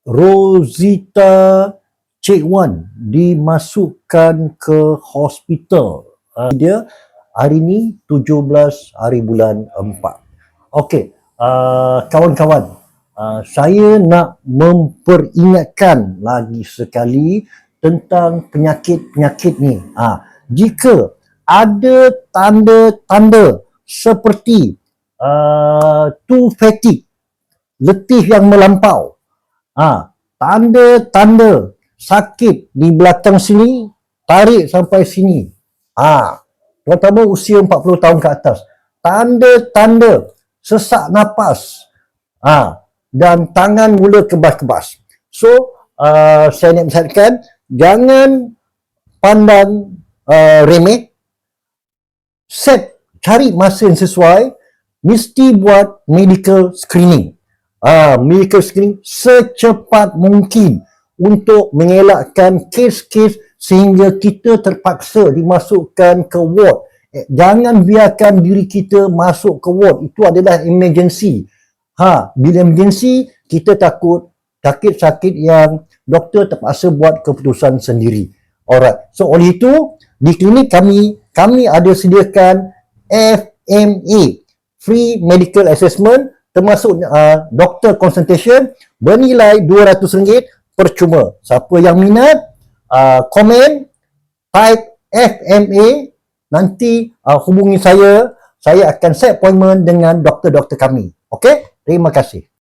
Rosita Cik Wan dimasukkan ke hospital. Dia hari ni 17 hari bulan 4. Okey, kawan-kawan, saya nak memperingatkan lagi sekali tentang penyakit-penyakit ni. Jika ada tanda-tanda seperti too fatigue, letih yang melampau, tanda-tanda sakit di belakang sini, tarik sampai sini, terutama usia 40 tahun ke atas, tanda-tanda sesak napas, dan tangan mula kebas-kebas. So, saya nak nasihatkan, jangan pandang remeh, cari masa yang sesuai, mesti buat medical screening. Medical screening secepat mungkin untuk mengelakkan kes-kes sehingga kita terpaksa dimasukkan ke ward. Jangan biarkan diri kita masuk ke ward. Itu adalah emergency. Bila emergency, kita takut sakit-sakit yang doktor terpaksa buat keputusan sendiri. Alright. So oleh itu, di klinik kami ada sediakan FMA, Free Medical Assessment, termasuk doktor consultation bernilai RM200 percuma. Siapa yang minat, komen, type FMA, nanti hubungi saya akan set appointment dengan doktor-doktor kami. Okey? Terima kasih.